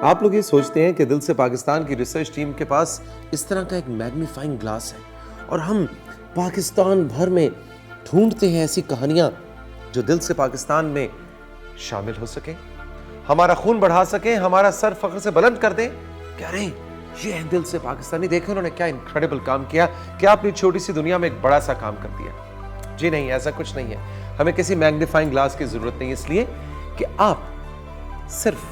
आप लोग ये सोचते हैं कि दिल से पाकिस्तान की रिसर्च टीम के पास इस तरह का एक मैग्नीफाइंग ग्लास है और हम पाकिस्तान भर में ढूंढते हैं ऐसी कहानियां जो दिल से पाकिस्तान में शामिल हो सके, हमारा खून बढ़ा सके, हमारा सर फख्र से बुलंद कर दें। क्या रे, ये है दिल से पाकिस्तानी, देखें उन्होंने क्या इनक्रेडिबल काम किया, क्या अपनी छोटी सी दुनिया में एक बड़ा सा काम कर दिया। जी नहीं, ऐसा कुछ नहीं है। हमें किसी मैग्नीफाइंग ग्लास की जरूरत नहीं, इसलिए कि आप सिर्फ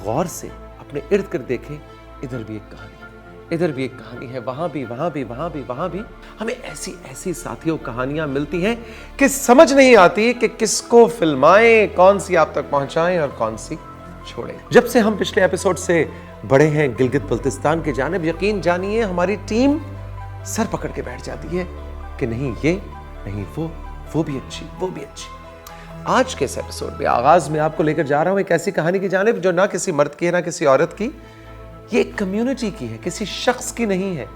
गौर से अपने इर्द गिर्द देखें, इधर भी एक कहानी है, इधर भी एक कहानी है, वहां भी, वहां भी, वहां भी, वहां भी। हमें ऐसी ऐसी साथियों कहानियां मिलती हैं कि समझ नहीं आती कि किसको फिल्माएं, कौन सी आप तक पहुंचाएं और कौन सी छोड़ें। जब से हम पिछले एपिसोड से बड़े हैं गिलगित बल्तिस्तान के जानिब, यकीन जानिए हमारी टीम सर पकड़ के बैठ जाती है कि नहीं ये, नहीं वो भी अच्छी, वो भी अच्छी। आज के इस एपिसोड में आगाज में आपको लेकर जा रहा हूं एक ऐसी कहानी की जानिब जो ना किसी मर्द की है ना किसी औरत की, ये एक कम्युनिटी की है, किसी शख्स की नहीं है।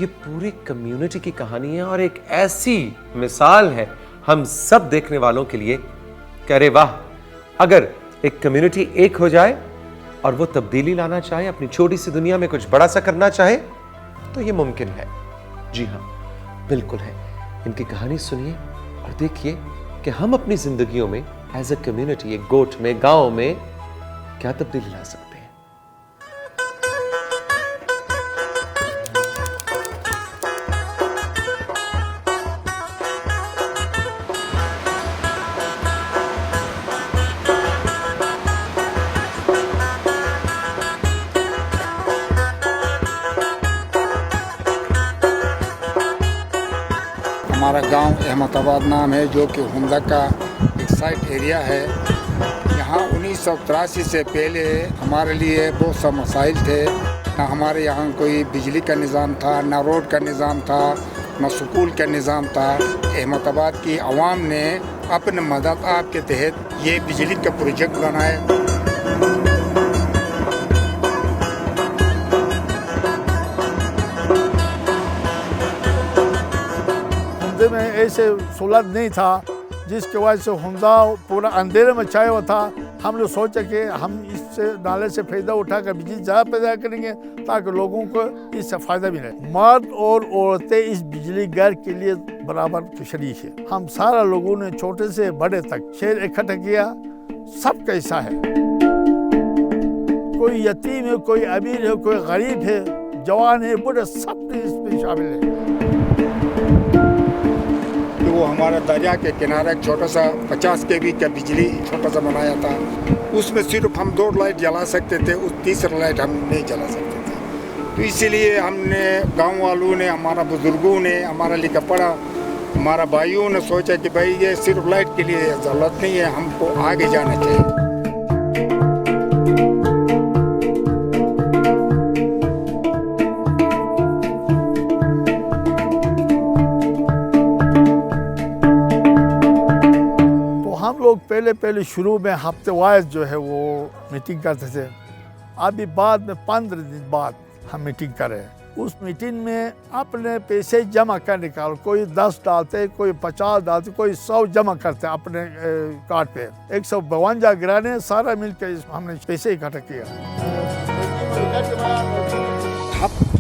ये पूरी कम्युनिटी की कहानी है और एक ऐसी मिसाल है हम सब देखने वालों के लिए कि अरे वाह, अगर एक कम्युनिटी एक हो जाए और वो तब्दीली लाना चाहे, अपनी छोटी सी दुनिया में कुछ बड़ा सा करना चाहे, तो ये मुमकिन है। जी हाँ, बिल्कुल है। इनकी कहानी सुनिए और देखिए कि हम अपनी जिंदगियों में एज ए कम्युनिटी, एक गोठ में, गांव में क्या तब्दीली ला सकते हैं। हमारा गांव अहमदाबाद नाम है, जो कि हुंदा का एक साइट एरिया है। यहाँ 1983 से पहले हमारे लिए बहुत सा मसाइल थे। ना हमारे यहाँ कोई बिजली का निज़ाम था, ना रोड का निज़ाम था, ना स्कूल का निज़ाम था। अहमदाबाद की आवाम ने अपने मदद आप के तहत ये बिजली का प्रोजेक्ट बनाया। में ऐसे सहूलत नहीं था, जिसकी वजह से हुंदा पूरा अंधेरे में छाया हुआ था। हम लोग सोचा कि हम इस नाले से फ़ायदा उठाकर बिजली ज़्यादा पैदा करेंगे ताकि लोगों को इससे फ़ायदा मिले। मर्द और औरतें इस बिजली घर के लिए बराबर शरीक है। हम सारा लोगों ने छोटे से बड़े तक शेर इकट्ठा किया, सबका हिस्सा है। कोई यतीम है, कोई अमीर है, कोई गरीब है, जवान है, बूढ़े, सब इसमें शामिल है। वो हमारा दरिया के किनारे एक छोटा सा 50 kV का बिजली छोटा सा बनाया था। उसमें सिर्फ हम 2 लाइट जला सकते थे, उस तीसरा लाइट हम नहीं जला सकते थे। तो इसीलिए हमने, गांव वालों ने, हमारा बुजुर्गों ने, हमारा लिखा पढ़ा, हमारा भाइयों ने सोचा कि भाई ये सिर्फ लाइट के लिए ज़रूरत नहीं है, हमको आगे जाना चाहिए। लोग पहले शुरू में हफ्ते वाइज जो है वो मीटिंग करते थे। अभी बाद में 15 दिन बाद हम मीटिंग करें। उस मीटिंग में अपने पैसे जमा करने का, कोई 10 डालते, कोई 50 डालते, कोई 100 जमा करते अपने कार्ड पे। 152 गिराने, सारा मिलकर हमने पैसे इकट्ठा किया।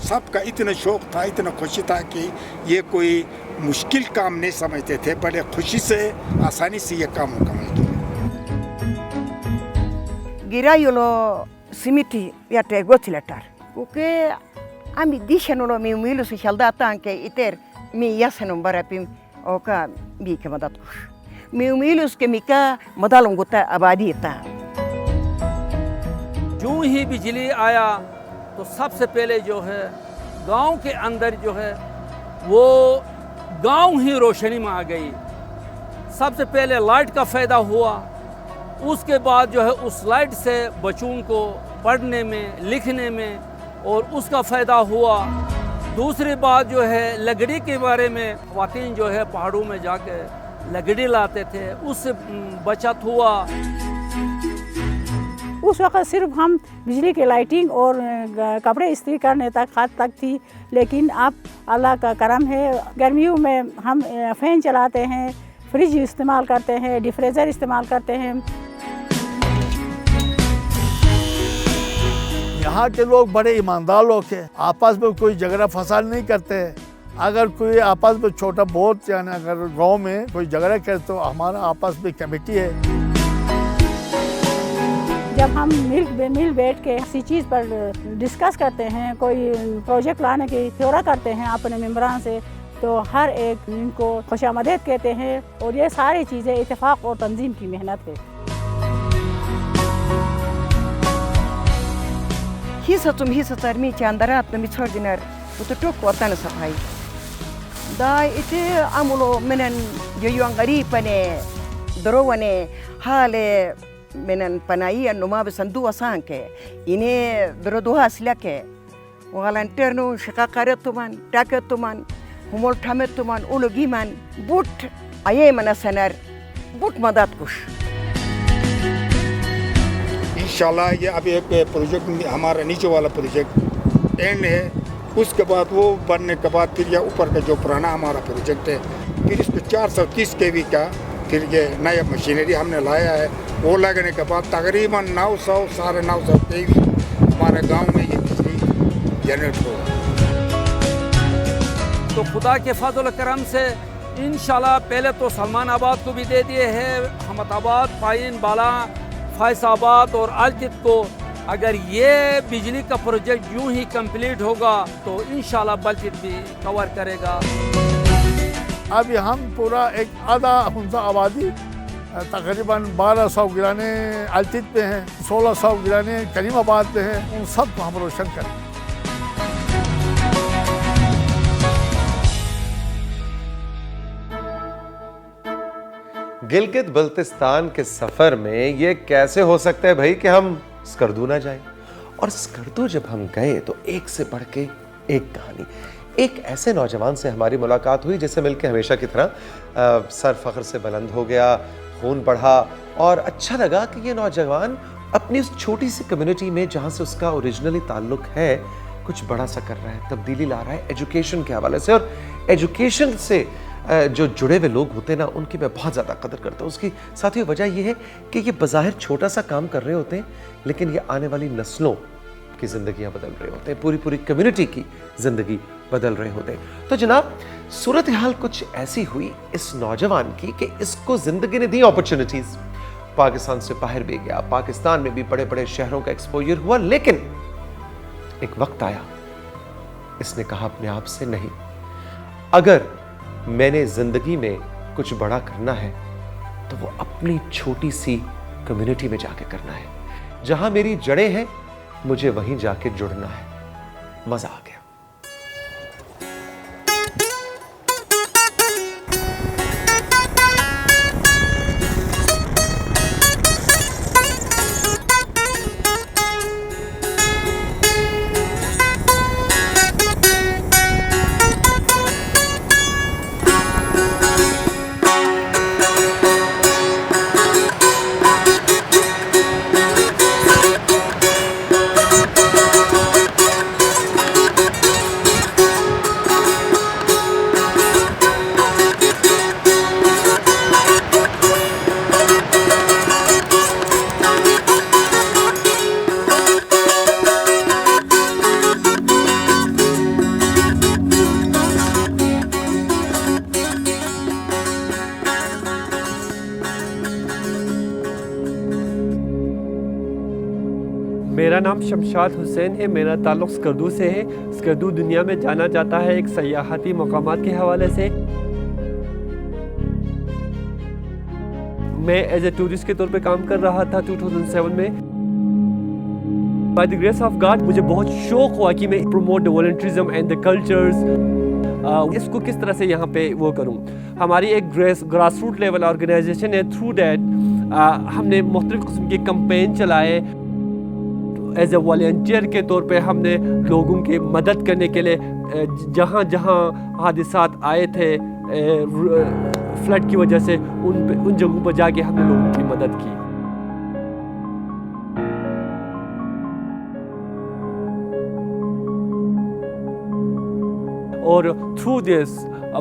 सबका इतना शौक था, इतना खुशी था कि ये कोई मुश्किल काम नहीं समझते थे, बड़े खुशी से, आसानी से ये काम मुकम्मल किया। गिरायुलो सिमिटी याटे गोथिलेटार कुके आमी दिशेनुlo mi umilusi shaldata anke iter mi yasenum barapim oka mi ke madatus mi umilus ke mika madalunguta abadita। जो ही बिजली आया तो सबसे पहले जो है गांव के अंदर जो है वो गांव ही रोशनी में आ गई। सबसे पहले लाइट का फ़ायदा हुआ, उसके बाद जो है उस लाइट से बच्चों को पढ़ने में, लिखने में और उसका फ़ायदा हुआ। दूसरी बात जो है लकड़ी के बारे में, ख़वातीन जो है पहाड़ों में जाके लकड़ी लाते थे, उससे बचत हुआ। उस वक़्त सिर्फ हम बिजली के लाइटिंग और कपड़े इस्त्री करने तक हद तक थी, लेकिन अब अल्लाह का करम है। गर्मियों में हम फ़ैन चलाते हैं, फ्रिज इस्तेमाल करते हैं, डिफ्रीज़र इस्तेमाल करते हैं। यहाँ के लोग बड़े ईमानदार लोग हैं, आपस में कोई झगड़ा फसाद नहीं करते हैं। अगर कोई आपस में छोटा बहुत यानी अगर गांव में कोई झगड़ा करे तो हमारा आपस में कमेटी है। जब हम मिल बैठ के किसी चीज़ पर डिस्कस करते हैं, कोई प्रोजेक्ट लाने की थ्योरा करते हैं अपने मेम्बरान से, तो हर एक इनको खुशामदीद कहते हैं। और ये सारी चीज़ें इत्तेफाक और तंजीम की मेहनत है। Hisa tarmicha andarat na mitsordinar ututuk watan safai. Da ite amulo menen yoyuang garipane dorowane hale menen panai anuma besandu asanke ine beroduha silake walanternu shaqaqaratuman takatuman humol tametuman ulugiman but aye manasanar but madat kush. इंशाल्लाह ये अभी एक project हमारा नीचे वाला project and है, उसके बाद वो बनने के बाद फिर ये ऊपर का जो पुराना हमारा प्रोजेक्ट है, फिर इसको 430 kV का फिर ये नया मशीनरी हमने लाया है। वो लगने के बाद तकरीबन 900 साढ़े 900 kV हमारे गांव में ये बिजली जनरेट होगा। तो खुदा के फजल करम से इंशाल्लाह पहले तो सलमान आबाद को भी दे दिए हैं, हमदाबाद, पाइन, बाला, फैसाबाद और अलचित को। अगर ये बिजली का प्रोजेक्ट यूं ही कंप्लीट होगा तो इंशाल्लाह बलचित भी कवर करेगा। अभी हम पूरा एक आधा हुंजा आबादी तकरीबन 1200 गिराने अलचित पे हैं, 1600 गिराने करीमाबाद पे हैं, उन सब को हम रोशन करें। गिलगित बल्तिस्तान के सफर में ये कैसे हो सकता है भाई कि हम स्कर्दू ना जाएं? और स्कर्दू जब हम गए तो एक से बढ़ के एक कहानी। एक ऐसे नौजवान से हमारी मुलाकात हुई जिसे मिलकर हमेशा की तरह सर फख्र से बुलंद हो गया, खून बढ़ा और अच्छा लगा कि ये नौजवान अपनी उस छोटी सी कम्युनिटी में जहाँ से उसका ओरिजिनली ताल्लुक है कुछ बड़ा सा कर रहा है, तब्दीली ला रहा है एजुकेशन के हवाले से। और एजुकेशन से जो जुड़े हुए लोग होते हैं ना, उनकी मैं बहुत ज़्यादा कदर करता हूँ। उसकी साथ ही वजह यह है कि ये बज़ाहिर छोटा सा काम कर रहे होते हैं, लेकिन ये आने वाली नस्लों की ज़िंदगियाँ बदल रहे होते हैं, पूरी पूरी कम्युनिटी की ज़िंदगी बदल रहे होते हैं। तो जनाब, सूरत हाल कुछ ऐसी हुई इस नौजवान की कि इसको ज़िंदगी ने दी अपॉर्चुनिटीज़, पाकिस्तान से बाहर भी गया, पाकिस्तान में भी बड़े बड़े शहरों का एक्सपोजर हुआ, लेकिन एक वक्त आया इसने कहा अपने आप से, नहीं, अगर मैंने जिंदगी में कुछ बड़ा करना है तो वो अपनी छोटी सी कम्युनिटी में जाके करना है, जहां मेरी जड़ें हैं मुझे वहीं जाके जुड़ना है। मजा आ गया। मेरा नाम शमशाद हुसैन है। मेरा ताल्लुक़ स्कर्दू से है। स्कर्दू दुनिया में जाना जाता है एक सयाहती मकामात के हवाले से। मैं एज ए टूरिस्ट के तौर पे काम कर रहा था 2007 में। By the grace of God मुझे बहुत शौक़ हुआ कि मैं promote the volunteerism and the cultures, इसको किस तरह से यहाँ पे वो करूँ। हमारी एक ग्रास रूट लेवल ऑर्गेनाइजेशन है, थ्रू दैट हमने मुख्तलिफ़ किस्म के कैंपेन चलाए। एज ए वॉलंटियर के तौर पे हमने लोगों की मदद करने के लिए जहाँ जहाँ हादिसात आए थे फ्लड की वजह से उन जगहों पर जाके हमने लोगों की मदद की। और थ्रू दिस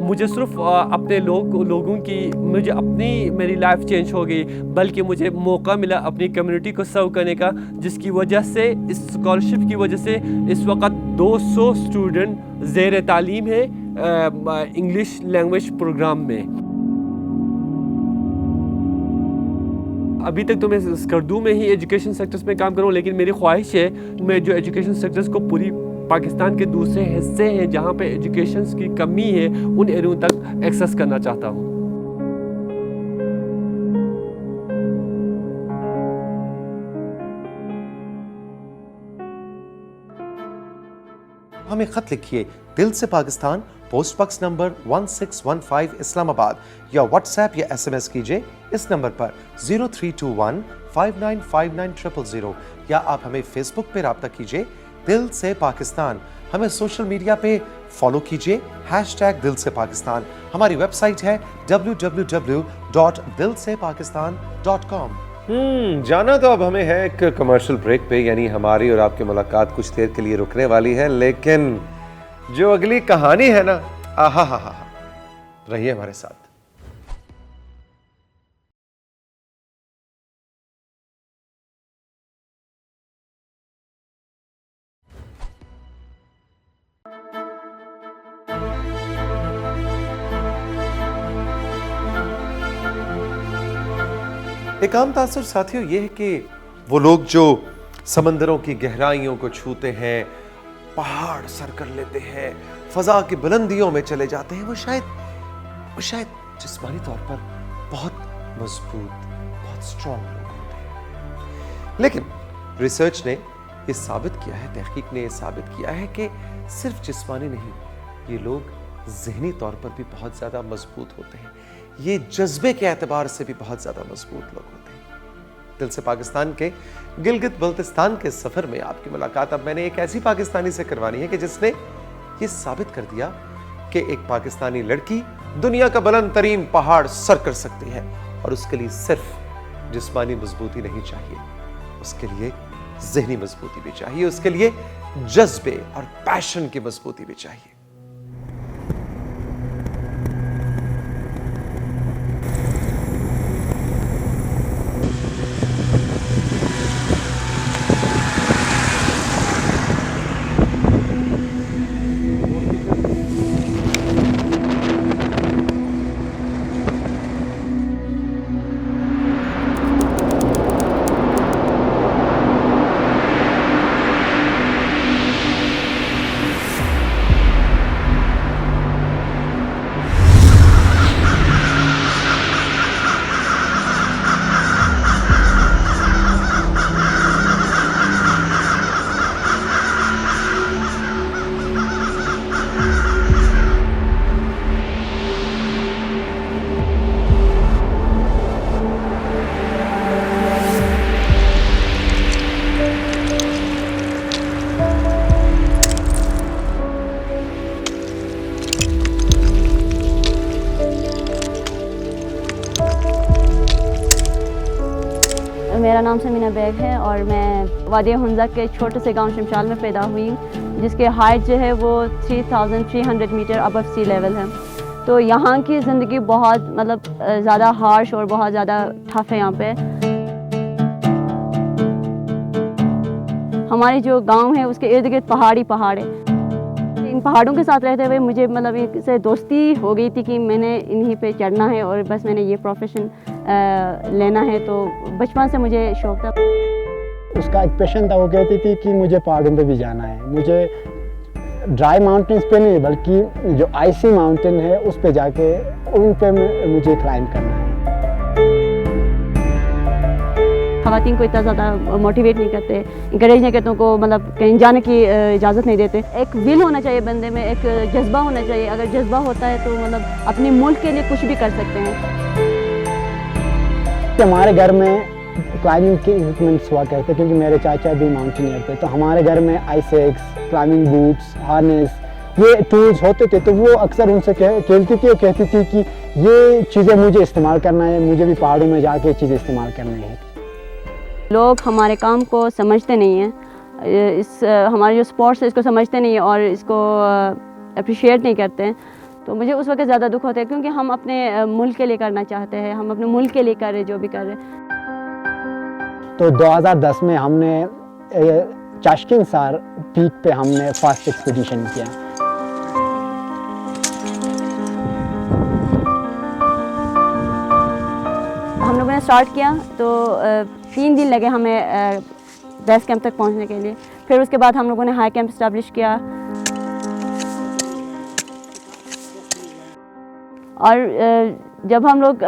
मुझे सिर्फ अपने लोगों की मेरी लाइफ चेंज हो गई, बल्कि मुझे मौका मिला अपनी कम्युनिटी को सर्व करने का, जिसकी वजह से इस स्कॉलरशिप की वजह से इस वक्त 200 स्टूडेंट ज़ेर तालीम है इंग्लिश लैंग्वेज प्रोग्राम में। अभी तक तो मैं स्कर्दू में ही एजुकेशन सेक्टर्स में काम कर रहा हूँ, लेकिन मेरी ख्वाहिश है मैं जो एजुकेशन सेक्टर्स को पूरी पाकिस्तान के दूसरे हिस्से हैं जहाँ पे एजुकेशन की कमी है उन एरियों तक एक्सेस करना चाहता हूँ। हमें खत लिखिए दिल से Pakistan, post box number 1615 Islamabad, या व्हाट्सएप या एसएमएस कीजिए इस नंबर पर 0321 5959 या आप हमें फेसबुक पे राब्ता कीजिए दिल से पाकिस्तान। हमें सोशल मीडिया पे फॉलो कीजिए #दिल से पाकिस्तान। हमारी वेबसाइट है www.dilsepakistan.com। जाना तो अब हमें है एक कमर्शियल ब्रेक पे, यानी हमारी और आपकी मुलाकात कुछ देर के लिए रुकने वाली है, लेकिन जो अगली कहानी है ना, आहा हा हा, रहिए हमारे साथ। एक आम तासुर साथियों ये है कि वो लोग जो समंदरों की गहराइयों को छूते हैं, पहाड़ सर कर लेते हैं, फजा की बुलंदियों में चले जाते हैं, वो शायद जिस्मानी तौर पर बहुत मजबूत, बहुत स्ट्रॉन्ग लोग होते हैं। लेकिन रिसर्च ने ये साबित किया है, तहकीक ने ये साबित किया है कि सिर्फ जिस्मानी नहीं, ये लोग ज़हनी तौर पर भी बहुत ज़्यादा मजबूत होते हैं। ये जज्बे के एतबार से भी बहुत ज़्यादा मजबूत लोग होते हैं। दिल से पाकिस्तान के गिलगित बल्तिस्तान के सफ़र में आपकी मुलाकात अब मैंने एक ऐसी पाकिस्तानी से करवानी है कि जिसने ये साबित कर दिया कि एक पाकिस्तानी लड़की दुनिया का बुलंद तरीन पहाड़ सर कर सकती है, और उसके लिए सिर्फ जिस्मानी मजबूती नहीं चाहिए, उसके लिए ज़हनी मजबूती भी चाहिए, उसके लिए जज्बे और पैशन की मजबूती भी चाहिए। मेरा नाम समीना बेग है और मैं वादी हुंजा के छोटे से गांव शमशाल में पैदा हुई, जिसके हाइट जो है वो 3300 मीटर अबव सी लेवल है। तो यहाँ की ज़िंदगी बहुत ज़्यादा हार्श और बहुत ज़्यादा टफ है। यहाँ पे हमारी जो गांव है उसके इर्द गिर्द पहाड़ है। इन पहाड़ों के साथ रहते हुए मुझे इनसे दोस्ती हो गई थी कि मैंने इन्हीं पे चढ़ना है और बस मैंने ये प्रोफेशन लेना है। तो बचपन से मुझे शौक़ था। उसका एक पैशन था, वो कहती थी कि मुझे पहाड़ों पे भी जाना है। मुझे ड्राई माउंटेन्स पे नहीं बल्कि जो आइसी माउंटेन है उस पे जाके उन पे मुझे क्लाइंब करना है। ख़वातीन को इतना ज़्यादा मोटिवेट नहीं करते, इंकरेज नहीं करते, उनको कहीं जाने की इजाज़त नहीं देते। एक विल होना चाहिए बंदे में, एक जज्बा होना चाहिए। अगर जज्बा होता है तो अपने मुल्क के लिए कुछ भी कर सकते हैं। हमारे घर में क्लाइंबिंग के इक्विपमेंट्स हुआ करते, क्योंकि मेरे चाचा भी माउंटेनियर थे। तो हमारे घर में आइसेक्स, क्लाइंबिंग बूट्स, हार्नेस, ये टूल्स होते थे। तो वो अक्सर उनसे खेलती थी और कहती थी कि ये चीज़ें मुझे इस्तेमाल करना है, मुझे भी पहाड़ों में जाके ये चीज़ें इस्तेमाल करनी है। लोग हमारे काम को समझते नहीं हैं, हमारे जो स्पोर्ट्स है इसको समझते नहीं है और इसको अप्रिशिएट नहीं करते हैं, तो मुझे उस वक्त ज़्यादा दुख होता है, क्योंकि हम अपने मुल्क के लिए करना चाहते हैं, हम अपने मुल्क के लिए कर रहे जो भी कर रहे। तो 2010 में हमने चाशकिंसार पीक पे हमने फर्स्ट एक्सपीडिशन किया। हम लोगों ने स्टार्ट किया तो 3 दिन लगे हमें बेस कैंप तक पहुंचने के लिए। फिर उसके बाद हम लोगों ने हाई कैंप इस्टेब्लिश किया, और जब हम लोग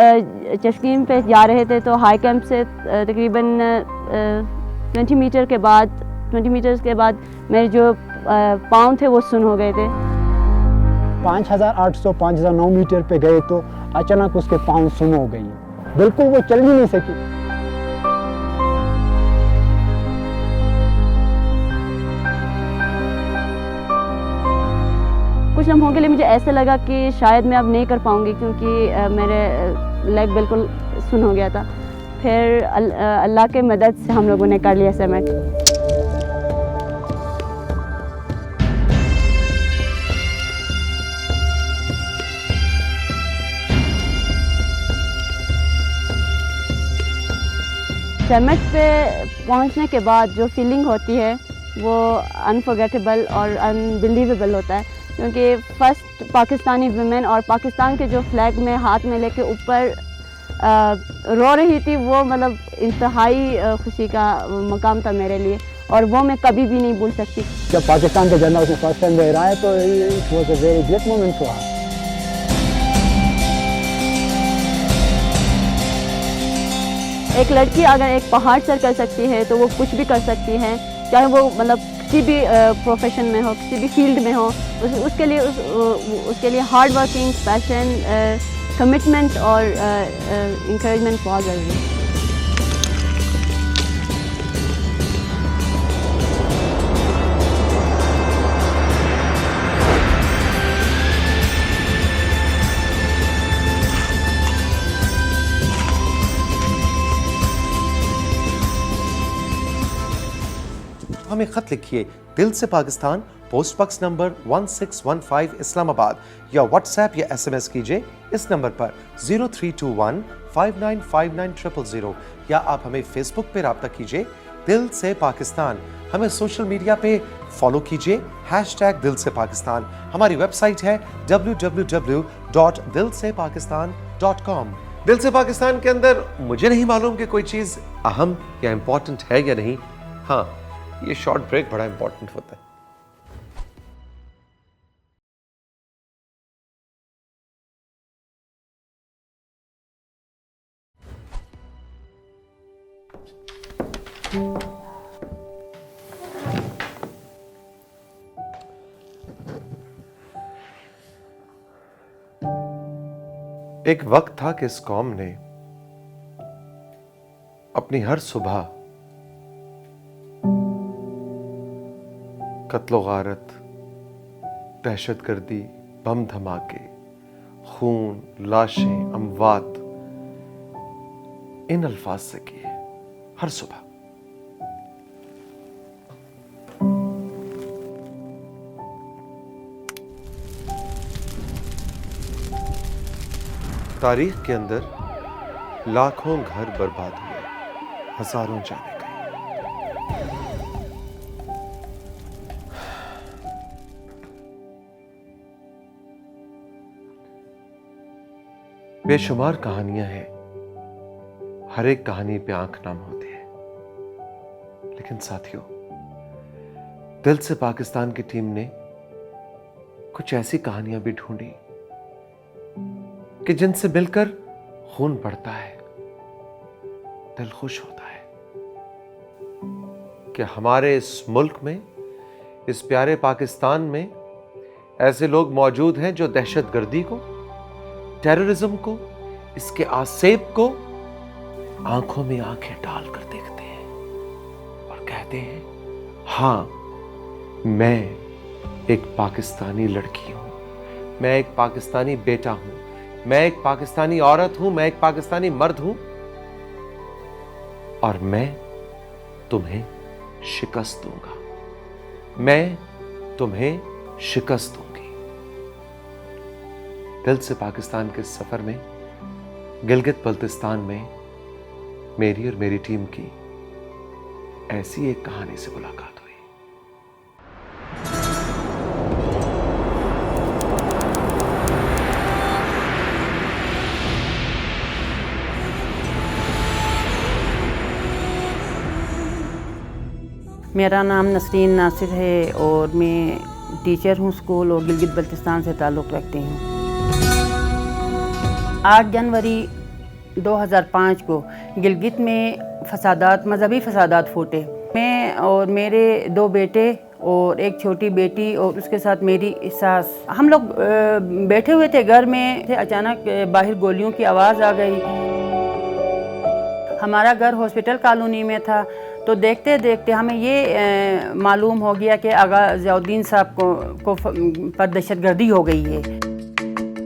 चश्कीन पे जा रहे थे तो हाई कैंप से तकरीबन 20 मीटर के बाद मेरे जो पाँव थे वो सुन हो गए थे। 5800 5009 मीटर पे गए तो अचानक उसके पाँव सुन हो गई, बिल्कुल वो चल ही नहीं सकी। कुछ लम्हों के लिए मुझे ऐसा लगा कि शायद मैं अब नहीं कर पाऊँगी, क्योंकि मेरे लेग बिल्कुल सुन हो गया था। फिर अल्लाह के मदद से हम लोगों ने कर लिया समिट। समिट पे पहुंचने के बाद जो फीलिंग होती है वो अनफॉरगेटेबल और अनबिलीवेबल होता है, क्योंकि फर्स्ट पाकिस्तानी वुमेन और पाकिस्तान के जो फ्लैग में हाथ में लेके ऊपर रो रही थी, वो मतलब इंतहाई खुशी का मकाम था मेरे लिए, और वो मैं कभी भी नहीं भूल सकती। जब पाकिस्तान का झंडा उसने फर्स्ट टाइम लहराया तो it was a very great moment for her. एक लड़की अगर एक पहाड़ सर कर सकती है तो वो कुछ भी कर सकती है, चाहे वो मतलब किसी भी प्रोफेशन में हो, किसी भी फील्ड में हो। उसके लिए हार्ड वर्किंग, पैशन, कमिटमेंट और इंकरेजमेंट बहुत ज़रूरी है। हमें खत लिखिए दिल से Pakistan, post box number 1615 Islamabad, या व्हाट्सएप या एसएमएस कीजिए इस नंबर पर 0321 5959 000, या आप हमें फेसबुक पे राब्ता कीजिए दिल से पाकिस्तान। हमें सोशल मीडिया पे फॉलो कीजिए #दिल से पाकिस्तान। हमारी वेबसाइट है www.dilsepakistan.com। दिल से पाकिस्तान के अंदर मुझे नहीं मालूम कि कोई चीज अहम या इंपॉर्टेंट है या नहीं। हाँ, ये शॉर्ट ब्रेक बड़ा इंपॉर्टेंट होता है। एक वक्त था कि इस कौम ने अपनी हर सुबह कत्लो गारत, दहशतगर्दी, बम धमाके, खून, लाशें, अमवात इन अल्फाज से किए हर सुबह। तारीख के अंदर लाखों घर बर्बाद हुए, हजारों जाने गए। बेशुमार कहानियां हैं, हर एक कहानी पे आंख नाम होती है। लेकिन साथियों, दिल से पाकिस्तान की टीम ने कुछ ऐसी कहानियां भी ढूंढी कि जिनसे मिलकर खून बढ़ता है, दिल खुश होता है कि हमारे इस मुल्क में, इस प्यारे पाकिस्तान में ऐसे लोग मौजूद हैं जो दहशतगर्दी को, टेररिज्म को, इसके आसेब को आंखों में आंखें डालकर देखते हैं और कहते हैं, हां, मैं एक पाकिस्तानी लड़की हूं, मैं एक पाकिस्तानी बेटा हूं, मैं एक पाकिस्तानी औरत हूं, मैं एक पाकिस्तानी मर्द हूं, और मैं तुम्हें शिकस्त दूंगा, मैं तुम्हें शिकस्त दूंगी। दिल से पाकिस्तान के सफ़र में गिलगित बल्तिस्तान में मेरी और मेरी टीम की ऐसी एक कहानी से मुलाकात हुई। मेरा नाम नसरीन नासिर है और मैं टीचर हूँ स्कूल और गिलगित बल्तिस्तान से ताल्लुक़ रखती हूँ। 8 जनवरी 2005 को गिलगित में मज़हबी फसादात फूटे। मैं और मेरे 2 बेटे और एक छोटी बेटी और उसके साथ मेरी सास, हम लोग बैठे हुए थे घर में, अचानक बाहर गोलियों की आवाज़ आ गई। हमारा घर हॉस्पिटल कॉलोनी में था, तो देखते देखते हमें ये मालूम हो गया कि आगा ज़ियाउद्दीन साहब को पर दहशतगर्दी हो गई है।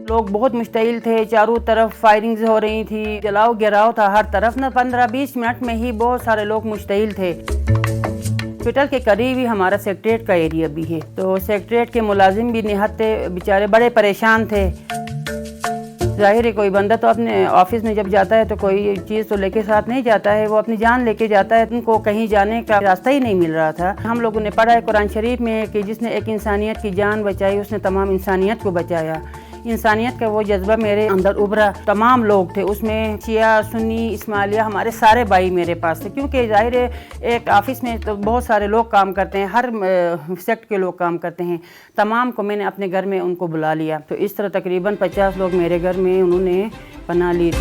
लोग बहुत मुश्तइल थे, चारों तरफ फायरिंग्स हो रही थी, जलाओ गिराओ था हर तरफ ना। 15-20 मिनट में ही बहुत सारे लोग मुश्तइल थे। हॉस्पिटल के करीब ही हमारा सेक्रेटरीट का एरिया भी है, तो सेक्रेटरीट के मुलाजिम भी निहत्ते थे, बेचारे बड़े परेशान थे। जाहिर है कोई बंदा तो अपने ऑफिस में जब जाता है तो कोई चीज़ तो लेके साथ नहीं जाता है, वो अपनी जान लेके जाता है। उनको कहीं जाने का रास्ता ही नहीं मिल रहा था। हम लोगों ने पढ़ा है कुरान शरीफ में कि जिसने एक इंसानियत की जान बचाई उसने तमाम इंसानियत को बचाया। इंसानियत का वो जज्बा मेरे अंदर उभरा। तमाम लोग थे उसमें, शिया सुन्नी इस्माइलिया, हमारे सारे भाई मेरे पास थे, क्योंकि जाहिर है एक ऑफिस में तो बहुत सारे लोग काम करते हैं, हर सेक्ट के लोग काम करते हैं। तमाम को मैंने अपने घर में उनको बुला लिया, तो इस तरह तकरीबन 50 लोग मेरे घर में उन्होंने पनाह ली।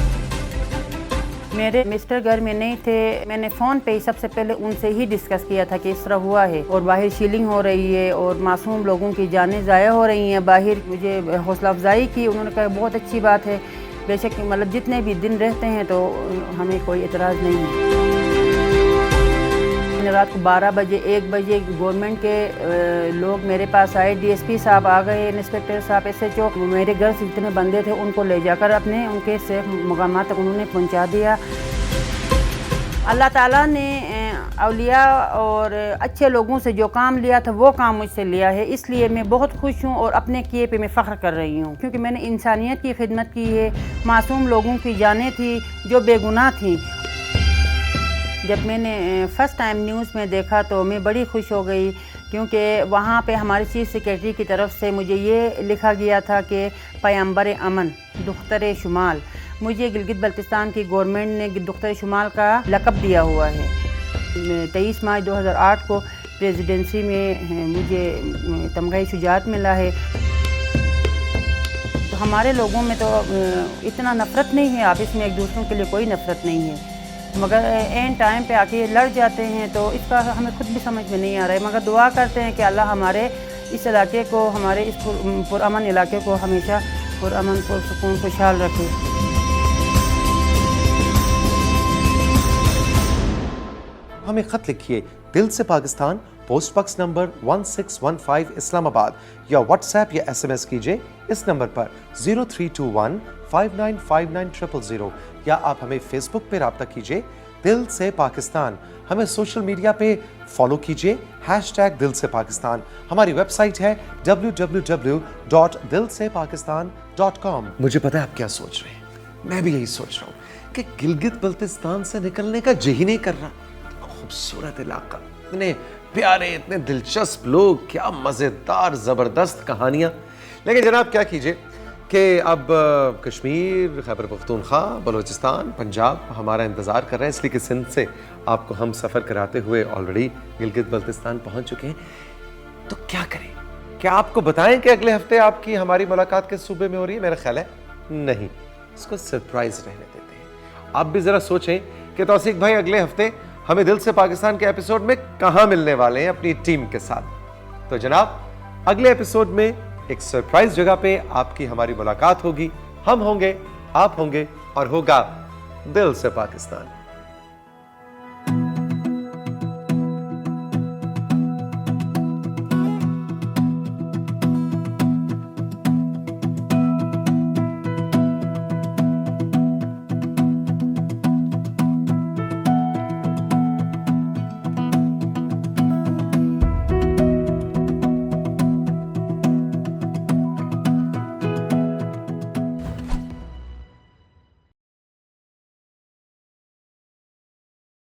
मेरे मिस्टर घर में नहीं थे, मैंने फ़ोन पे ही सबसे पहले उनसे ही डिस्कस किया था कि इस तरह हुआ है और बाहर शीलिंग हो रही है और मासूम लोगों की जानें ज़ाया हो रही हैं बाहर। मुझे हौसला अफजाई की, उन्होंने कहा बहुत अच्छी बात है, बेशक मतलब जितने भी दिन रहते हैं तो हमें कोई एतराज़ नहीं है। रात को 12 बजे 1 बजे गवर्नमेंट के लोग मेरे पास आए, डीएसपी साहब आ गए, इंस्पेक्टर साहब, एसएचओ, मेरे घर से जितने बंदे थे उनको ले जाकर अपने उनके सेफ मुकाम तक उन्होंने पहुंचा दिया। अल्लाह ताला ने औलिया और अच्छे लोगों से जो काम लिया था वो काम मुझसे लिया है, इसलिए मैं बहुत खुश हूँ और अपने किए पे मैं फ़ख्र कर रही हूँ, क्योंकि मैंने इंसानियत की खिदमत की है। मासूम लोगों की जानें थी जो बेगुनाह थी। जब मैंने फ़र्स्ट टाइम न्यूज़ में देखा तो मैं बड़ी खुश हो गई, क्योंकि वहाँ पे हमारे चीफ सेक्रेटरी की तरफ से मुझे ये लिखा गया था कि पैगंबर अमन दुख्तर शुमाल, मुझे गिलगित बल्तिस्तान की गवर्नमेंट ने दुख्तर शुमाल का लक़ब दिया हुआ है। 23 मार्च 2008 को प्रेसिडेंसी में मुझे तमग़ा शुजाअत मिला है। तो हमारे लोगों में तो इतना नफ़रत नहीं है, आपस में एक दूसरों के लिए कोई नफ़रत नहीं है, मगर एन टाइम पे आके लड़ जाते हैं, तो इसका हमें खुद भी समझ में नहीं आ रहा है। मगर दुआ करते हैं कि अल्लाह हमारे इस इलाके को, हमारे इस पुरअमन इलाके को हमेशा पुरअमन, पुरसुकून, खुशहाल रखे। हमें खत लिखिए दिल से Pakistan, post box number 1615 Islamabad, या व्हाट्सएप या SMS कीजिए इस नंबर पर 0321 5959 000, या आप हमें फेसबुक पे राब्ता कीजिए दिल से पाकिस्तान। हमें सोशल मीडिया पे फॉलो कीजिए #दिल से पाकिस्तान। हमारी वेबसाइट है www.dilsepakistan.com। मुझे पता है आप क्या सोच रहे हैं, मैं भी यही सोच रहा हूँ कि गिलगित बल्तिस्तान से निकलने का जी ही नहीं कर रहा। खूबसूरत इलाका, इतने प्यारे, इतने दिलचस्प लोग, क्या मज़ेदार ज़बरदस्त कहानियाँ। लेकिन जनाब क्या कीजिए कि अब कश्मीर, खैबर पख्तूनख्वा, बलूचिस्तान, पंजाब हमारा इंतज़ार कर रहे हैं, इसलिए कि सिंध से आपको हम सफ़र कराते हुए ऑलरेडी गिलगित बल्तिस्तान पहुँच चुके हैं। तो क्या करें, क्या आपको बताएं कि अगले हफ्ते आपकी हमारी मुलाकात किस सूबे में हो रही है? मेरा ख्याल है नहीं, इसको सरप्राइज़ रहने देते हैं। आप भी ज़रा सोचें कि तौसीक भाई अगले हफ्ते हमें दिल से पाकिस्तान के एपिसोड में कहां मिलने वाले हैं अपनी टीम के साथ। तो जनाब अगले एपिसोड में एक सरप्राइज जगह पे आपकी हमारी मुलाकात होगी, हम होंगे, आप होंगे और होगा दिल से पाकिस्तान।